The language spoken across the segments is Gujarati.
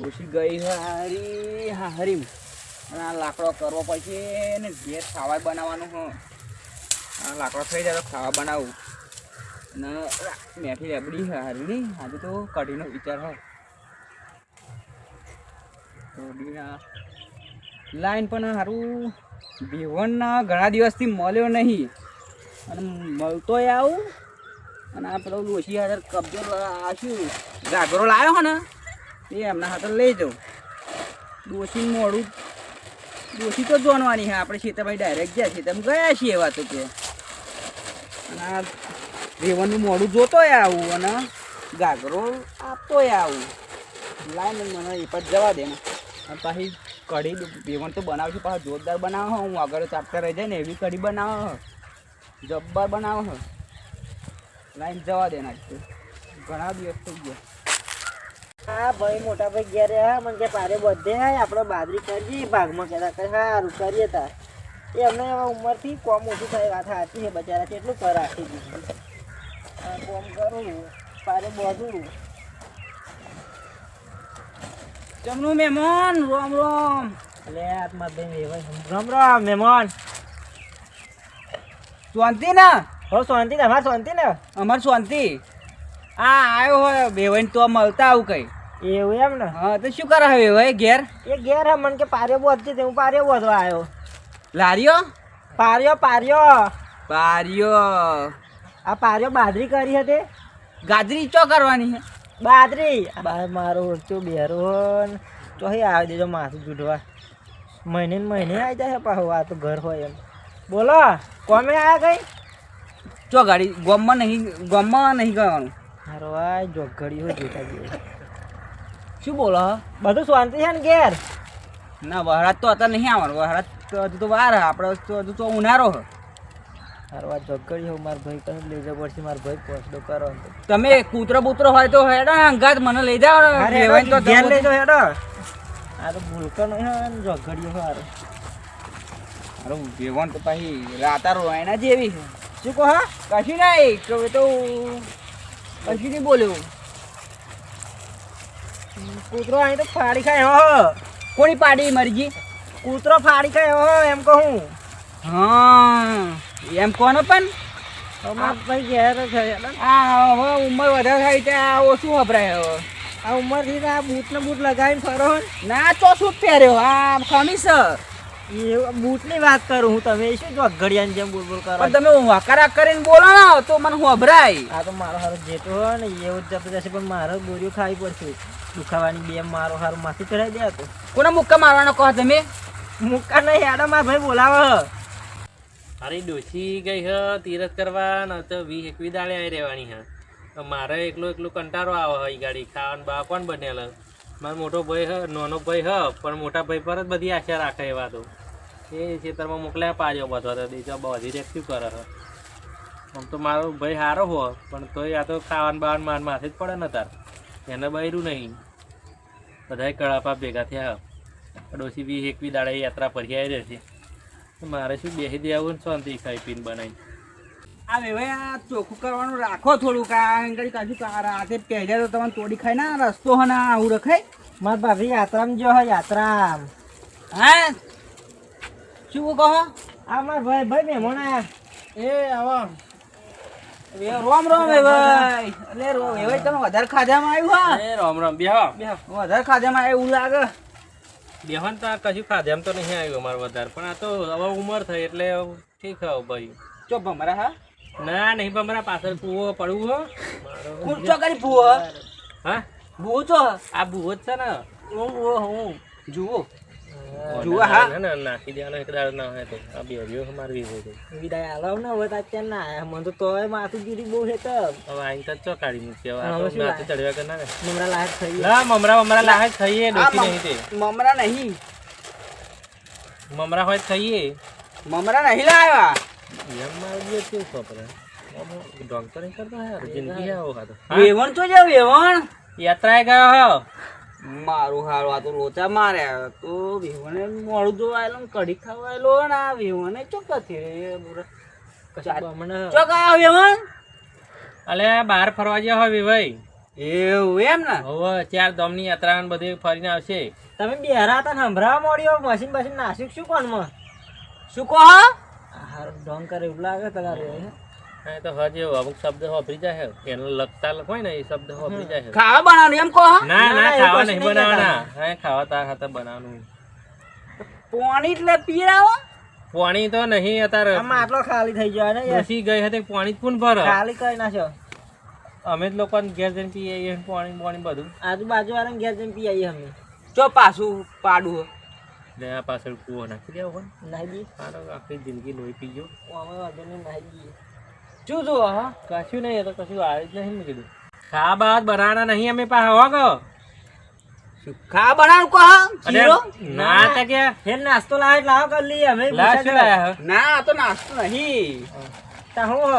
ડોશી ગઈ હારી હા હરીમ આ લાકડો કરવો પડશે ને ઘેર ખાવા બનાવવાનું હ આ લાકડો થઈ જાય તો ખાવા બનાવું ને મેઠી રેબડી હારી નહીં આજે તો કઢીનો વિચાર હોય કઢીના લાઈન પણ સારું ભેવણના ઘણા દિવસથી મળ્યો નહીં અને મળતો આવું અને આ પેલો ડોશી હાજર કબજો આશું ઘાઘરો લાવ્યો હો ને એ એમના હાથે લઈ જાઉં ડોશી મોડું ડોશી તો જોનવાની છે આપણે સીતાભાઈ ડાયરેક્ટ ગયા છે તમે ગયા છીએ એવા તો કે અને આ રેવણનું મોડું જોતોય આવું અને ઘાઘરો આપતોય આવું લાઈને મને એ પર જવા દે ને અને પાછી કઢી રેવણ તો બનાવશું પાછા જોરદાર બનાવો હું આગળ ચાપતા રહી જાય ને એવી કઢી બનાવો જબ્બર બનાવો લાઈન જવા દે ના ઘણા દિવસ થઈ ગયા. હા ભાઈ મોટા ભાઈ ઘેર હા મને કે પારે બધે હા આપણે બાજરી કરીએ ભાગમાં કહેતા કે સારું કરીએ તાર એ અમને ઉંમરથી કોમ ઓછું થાય વાત સાચી છે બચારા કેટલું કર રાખી દીધું હા કોમ કરું પારે બધું જમનું મહેમાન રોમ રોમ એટલે આત્મા ભાઈ રામ રામ મહેમાન શાંતિ ને હો શાંતિ ને અમારે શાંતિ ને અમાર શાંતિ આ આવ્યો હોય બેવાઈને તો મળતા આવું કઈ એવું એમ ને હા તો શું કરે હવે ભાઈ ઘેર એ ઘેર હા મને કે પારે બધતી હું પારે બધવા આવ્યો લારીઓ પાર્યો પાર્યો પારિયો આ પાર્યો બાજરી કરી હતી ગાજરી ચો કરવાની છે બાજરી બા મારો ઓછો બેરો ચોહી આવી દેજો માથું જુડવા મહિને ને મહિને આવી જાય પાછું આ તો ઘર હોય એમ બોલો કોમે આવ્યા કઈ ચો ગાડી ગોમમાં નહીં કરવાનું મારો આ જોગડી હોય જોતા જેવું શું બોલો બધું શાંતિ છે ને ઘેર ના વહરાત તો અત્યારે નહીં આવવાનું વહરાત તો હજુ તો વાર હે આપણે તો હજુ તો ઉનાળો હે મારો આ જોગડી હોય મારા ભાઈ કઈ લઈ જવું પડશે મારા ભાઈ પોસડો કરો તમે કૂતરો બૂતરો હોય તો હેડો અંગાત મને લઈ જાઓ રેવાઈને તો ઘેર લઈ જાઓ હેડો આ તો ભૂલકો નહીં હોય ને જોગડી હોય અરે વેવણ તો પછી રાતા રોયના જેવી છે શું કહો હા કશું નહીં તો એ તો કશું નહીં બોલ્યું કૂતરો અહીં તો ફાડી ખાય હો કોની પાડી મરજી કૂતરો ફાડી ખાય હો એમ કહું હા એમ કોનો પણ અમાર ભાઈ ઘેર છે આ હવે ઉંમર વધારે થાય ત્યાં ઓછું વપરાય હવે આ ઉંમરથી આ બૂટ ને બૂટ લગાવીને ફરો ના તો શું પહેર્યો આ ખમીસ એ બૂટની વાત કરું હું તમે શું જોગડિયાની જેમ બોલ બોલ કરો પણ તમે વકારા કરીને બોલો ને તો મને હોભરાય આ તો મારો હારો જેતો હોય ને એવું જ જતો જશે પણ મારો ગોળીઓ ખાવી પડશે દુખાવાની બે મારો હારો માથું ચડાવી દે તો કોને મુક્કા મારવાનો કહો તમે મુક્કા નહીં યાડો મારા ભાઈ બોલાવો અરે ડોશી ગઈ હ તીરથ કરવા ન તો 20-21 દાડે આવી રહેવાની હ મારે એકલું કંટાળો આવે હ એ ગાડી ખાવાનું બા કોણ બનેલ મારો મોટો ભાઈ હ નાનો ભાઈ હ પણ મોટા ભાઈ પર જ બધી આશા રાખે એવા તો એ ખેતરમાં મોકલ્યા પાડ્યો બધો તો બીજો બધી રેક્ટિવ કરે હ આમ તો મારો ભાઈ સારો હો પણ તોય આ તો ખાવાનું બાવાનું માથે જ પડે ને તાર એને બહેરું નહીં બધા કળાપા ભેગા થયા ડોશી 20-21 દાડે યાત્રા ફરી આવી રહેશે મારે શું બેસી દેવું ને શાંતિ ખાઈ પીને બનાવી આ વેવાઈ આ ચોખ્ખું કરવાનું રાખો થોડું કાંઈ કાજુ રાતે પહેર્યા તો તમે તોડી ખાય ના રસ્તો હે ના આવું રખાય મારા ભાભી યાત્રામાં જો હોય યાત્રા હા શું કહો આ મારા ભાઈ મહેમાન આયા એ આવો રોમ રોમ વેવાઈ એટલે વેવાઈ તમે વધારે ખાધામાં આવ્યું હા એ રામ રામ બેહો વધારે ખાધામાં આવ્યું એવું લાગે બેહન તો કશું ખાધે એમ તો નહીં આવ્યું અમારે વધારે પણ આ તો હવે ઉંમર થઈ એટલે ઠીક હવે ભાઈ ચો ભમરા હા ના નહીં પણ મારા પાછળ ભૂવો પડવું હો કુચો કરી ભૂવો હા ભૂવો છો આ ભૂવો જ છે ને હું જુઓ જુઓ હા ને નાખી દેવાનો એક દાડો ના હોય તો આ બે હરિયો મારવી હોય તો વિદાય આલાવ ને હવે અત્યારે ના આયા મને તો તોય માથું ગીરી બહુ છે તો હવે આઈને તો ચોકાડી મૂકી હવે આ તો માથે ચડ્યા કર ના મમરા લાયક થઈ ના મમરા લાહે ખાઈએ ડોસી નહીં તે મમરા નહીં મમરા હોય ખાઈએ મમરા નહીં લાવ્યા એમ મારી કેવું ખબર ડોક્ટર નહીં કરતો યાર જિંદગી આવો ખાતો વેવણ તો જાવ વેવણ યાત્રાએ ગયો હો મારું હારું આ તો લોચા માર્યા તો વેવણે મોડું જોવાયેલો કઢી ખાવાયેલો ને આ વેવણે ચોક્કસથી ચો ગયા વેવણ અલે બહાર ફરવા ગયા હોય ભાઈ એવું એમ ને? હવે 4 ધામની યાત્રા ને બધે ફરીને આવશે. તમે બેરા હતા ને સંભળાવા મળ્યો મશીન બશીન નાસ્યું શું કોનમાં શું કહો? હારું ઢોંગ કરે એવું લાગે તમારે હા તો હજી અમુક શબ્દ વાપરી જાય એને લખતા હોય ને એ શબ્દ વાપરી જાય. ખાવા બનાવવાનું એમ કહો? ના ના ના, ખાવા એવું નહીં કશું નહીં બનાવવાના. હા ખાવા તાર ખાતર બનાવવાનું. પાણી એટલે પીરાવો? પાણી તો નહીં અત્યારે આમાં આટલો ખાલી થઈ ગયો ને યાર ડોશી ગઈ હતી પાણી જ કોણ ભરે? ખાલી કરી નાખ્યો અમે જ લોકો ઘેર જઈને પીએ છીએ પાણી બધું. આજુબાજુ વાળા ઘેર જઈને પી આવીએ અમે ચો પાછું પાડું ને આ પાછળ કૂવો નાખી દેવો હોય. નાહી દઈએ મારો આખી જિંદગી લોહી પીજો. અમે વાંધો નહીં નાહી દઈએ શું જો હા? કશું નહીં, એ તો કશું આવે જ નહીં. મેં કીધું ખા બાદ બનાવવાના નહીં અમે પાસે હો ગો. ખાવા બનાવવાનું કહો? અને શીરો? ના તો કે ફેર નાસ્તો લાવે લાવો કરી લઈએ અમે લાશ શું લાયા હે? ના આ તો નાસ્તો નહીં. તા હું હ?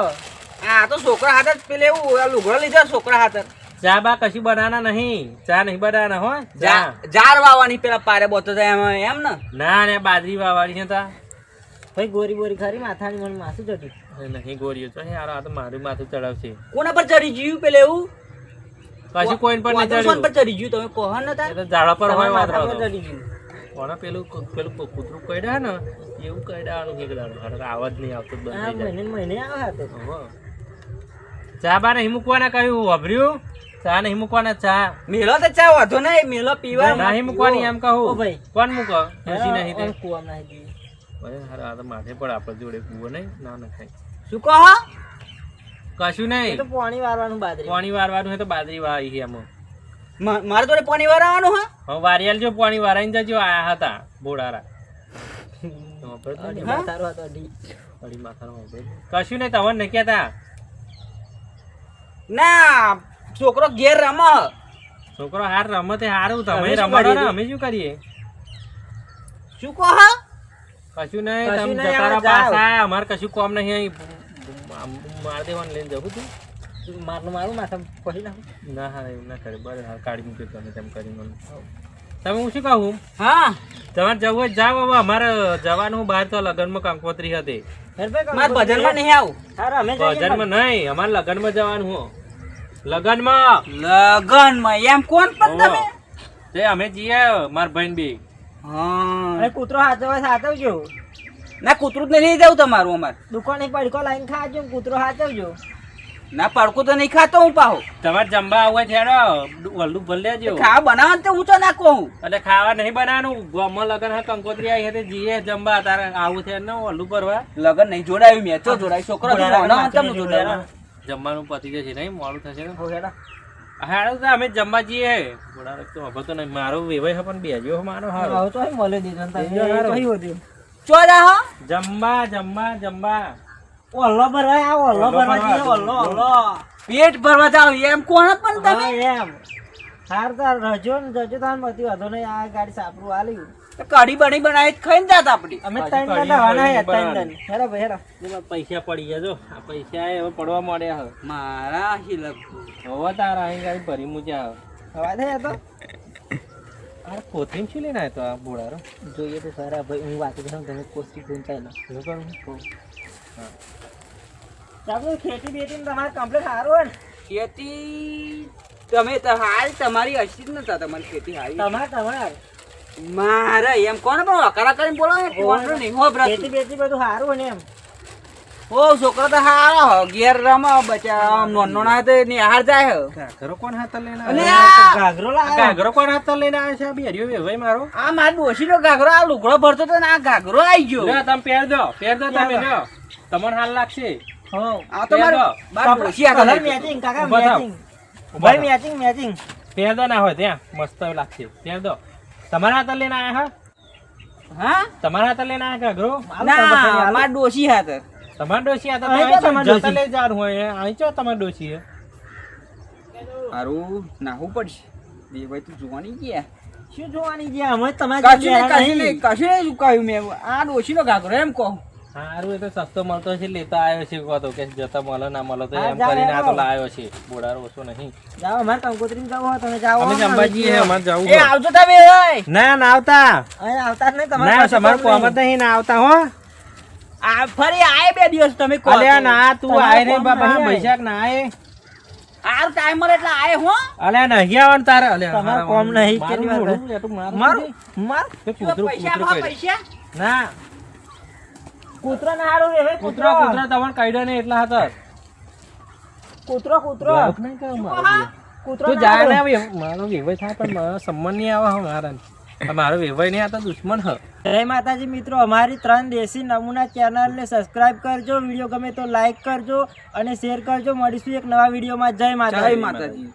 આ તો છોકરા હાથે જ પેલે એવું આ લુગડો લીધો છોકરા હાથે. ચા બા કશું બનાવવાના નહીં. ચા નહીં બનાવવાના હો. જાર વાવવાની પેલા પારે બોતો થાય એમ ને? ના ને બાજરી વાવવાની છે તા ભાઈ ગોરી બોરી ખરી માથાની મને માથું ચડ્યું નહીં ગોરીઓ તો યાર આ તો મારું માથું ચડાવશે. કોના પર ચડી ગયું પેલે એવું? કશું કોઈ પર નહીં વાદળસોન પર ચડ્યું. ચડી ગયું તમે કહો ને એ તાર? તો ઝાડા પર હોય માથા પર વાદળો તો. ચડી ગયું કોને પેલું કૂતરું કઈડા ને એવું કઈડાવાનું એક દાડો. હારે તો આવાજ નહીં આવતો જ બંધ આ થઈ જાય. મહિને ને મહિને આવે તો હોવે. ચા બા નહીં મૂકવાના કહ્યું વાપર્યું? ચા નહીં મૂકવાના ચા મેલો તો ચા વાંધો નહીં, મેલો પીવા નહીં મૂકવાની એમ ઓ કહું. ભાઈ. કોણ મૂકો? ડોશી નહીં તે. કુવા નાહી દઈએ અરે હારે આ તો માથે પણ આપણે જોડે કૂવો નહીં ના નખાય. શું કહો? કશું એ નહીં. તો પાણી વારવાનું બાદરી પાણી વારવાનું હોય તો બાજરી વાવી છે એમાં. મારા જોડે પાણી વાળવાનું હા? હવે વારિયાલ જો પાણી વારાઈને જજો આયા હતા બોડારા. અઢી માથારો હતો અઢી અઢી માથાનો વાપરે. કશું નહીં તમને નહીં કહેતા. ના છોકરો ઘેર રમ. છોકરો હાર રમતે હારું તમે અમે શું રમાડો ને કરીએ? અમે શું કરીએ? શું કહો? કશું નહીં. કશું તમે નહીં, જતા રહો હવે જાઓ. પાછા. અમારે કશું કોમ નહીં અહીં. માર દેવાનું લઈને જવું તું મારું મારું માથા પછી નાખું ના હા એવું ના કરે. બરાબર હાલ કાઢી મૂક્યો તમે તેમ કરી મને. તમે હું શું કહું? હા તમારે જવું હોય જાવ. હવે અમારે જવાનું બહાર તો લગ્નમાં કંકોત્રી હતી. મારે ભજનમાં નહીં આવું. હારું અમે જઈએ ભજનમાં નહીં, અમારે લગ્નમાં જવાનું હો. લગ્નમાં લગનમાં એમ કોણ પણ તમે? તે અમે જઈએ માર ભાઈ બી. હા અરે કૂતરો હાચવે સાચવજો ના કૂતરું જ નહીં જવું તમારું અમારે. દુકાને પડકો લાઈન ખાજો કૂતરો હાચવજો ના પડકું તો નહીં ખાતો હું પાહો. તમારે જમવા આવું હોય ત્યારે વલ્લું ભર લેજો. ખાવા બનાવવાનું તો હું તો ના કહું. એટલે ખાવા નહીં બનાવવાનું. ગામમાં લગન હા કંકોત્રી આવી હતી જઈએ જમવા. તારે આવું છે ને વલ્લું ભરવા. લગન નહીં જોડાયું, મેં તો જોડાયું. છોકરો તો નાનો હતો, તમને જોડાયું. જમવાનું પતી જશે નહીં મોડું થશે ને. હો હેડા હારું તો અમે જમવા જઈએ. થોડા તો હવે તો નહીં મારો વેવાય છે પણ બેજો મારો હારો. આવો તો અહીં મળે દીધો ને તમે બીજો હારો. તો અહીં વધ્યું ચો જા હો. જમવા જમવા જમવા. ઓલ્લો ભરવાય આ ઓલ્લો ભરવા જઈએ ઓલ્લો ઓલ્લો પેટ ભરવા જાવ એમ કોણ પણ તમે? હા, એમ હાર તાર રજો ને જજો તાર મતી વાંધો નહીં આ ગાડી સાપરું આલ્યું કઢી બની બનાવી ખાઈને જાત આપડી. અમે પાછી ત્રણ કઢી દંડા વાના પડી ત્રણ દંડ હેડા ભાઈ હેડા એમાં પૈસા પડી ગયા જો. આ પૈસા હવે પડવા માંડ્યા હવે. મારા હિલક હવે તારા અહીં ગાડી ભરી મૂક્યા હવે. હવા થાય તો અરે કોથરીમ શું લઈને આવ્યો તો આ બોડારો? જોઈએ તો સારા ભાઈ હું વાત કરું તમે કોસ્ટી પહોંચાઈ લો શું કરું? ચાલો ખેતી બેતી તમારે કમ્પ્લીટ સારું હોય ને ખેતી તમે તો હાલ તમારી હસી જ નતા તમારી ખેતી હારી. તમારે મારે એમ કોને પણ વકારા કરીને બોલો ને કોણ નહીં હો બ્રત. ખેતી બેતી બધું સારું હોય ને એમ ઓ છોકરો તો હારો હો, ઘેર રમો બચા નોનો ના તો નિહાર જાય હો. ઘાઘરો કોણ હાથે લઈને અલે આવ્યો? આ ઘાઘરો લાવ્યો ઘાઘરો કોણ હાથે લઈને આવ્યો છે? આ બેરીઓ વેવાય મારો. આ માર ડોશીનો ઘાઘરો આ લુગડો ભરતો તો ને આ ઘાઘરો આવી ગયો. લ્યો તમે પહેર દો તમે લ્યો. તમને હાલ લાગશે. હો આ તો મારો બાર ડોશી આ કલર ઘાઘરો. મેચિંગ કાકા ઊભા થાવ. મેચિંગ ભાઈ મેચિંગ મેચિંગ પહેર દો ના હોય ત્યાં મસ્ત લાગશે. પહેર દો. તમારા હાથે લઈને આવ્યા હા? હા તમારા હાથે લઈને આવ્યા ઘાઘરો? ના માર ડોશી હાથે. તમારા ડોશી હાથે અહીં જો તમારી જતા ડોશી. લઈ જવાનું હોય. અહીં ચો તમારી ડોશી હે. હારું નાહવું પડશે. બે ભાઈ તું જોવાની ગયા. શું જોવાની છે અમે તમારે કશું નહીં કહ્યું મેં. આ ડોશીનો ઘાઘરો એમ કહું. સારું એ તો સસ્તો મળતો છે લેતા આવ્યો છે કહો તો કે જતા મળે ના મળે તો હા, એમ જાઓ, કરીને આ તો જાઓ. લાવ્યો છે. બોડારો ઓછો નહીં. જાઓ અમારે કંકોત્રી જાવ હોય તમે જાઓ અમે જમવા જઈએ અમારે જવું એ છે. આવજો તમે ઓય. ના ના આવતા અહીં આવતા જ નહીં ના પાસે તમારું કોઈ કોમ જ નહીં ના આવતા હો. આ ફરી આય બે દિવસ તમે કહો અલ્યા તો. ના તું તમારું આય રે કોમ બાપા નહીં આય. બૈશાખ ના આય. હાર ટાઈમર એટલે આય હો અલ્યા નહીં આવવાનું તારે અલ્યા તમારે હારા કોમ નહીં, મારું કેટલી વાર મોઢું એટલું મારું મારું માર તે કૂતરું પૈસા કૂતરું આપો, કહી પૈસા ના કૂતરો ના હારું રે કૂતરો કૂતરા તમને કાઢ્યા ને એટલા હતા કૂતરો કૂતરો લાભ નહીં કહો મારો કૂતરો તું ના જા હારું. ને હવે મારો વેવાય થાય પણ મારો સંબંધ નહીં આવે હવે મારા મારો વેવાય નહીં આ તો દુશ્મન હ જય માતાજી મિત્રો, અમારી 3 દેશી નમૂના ચેનલને સબસ્ક્રાઇબ કરજો, વિડીયો ગમે તો લાઈક કરજો અને શેર કરજો. મળીશું એક નવા વિડીયોમાં. જય જય માતાજી. માતાજી.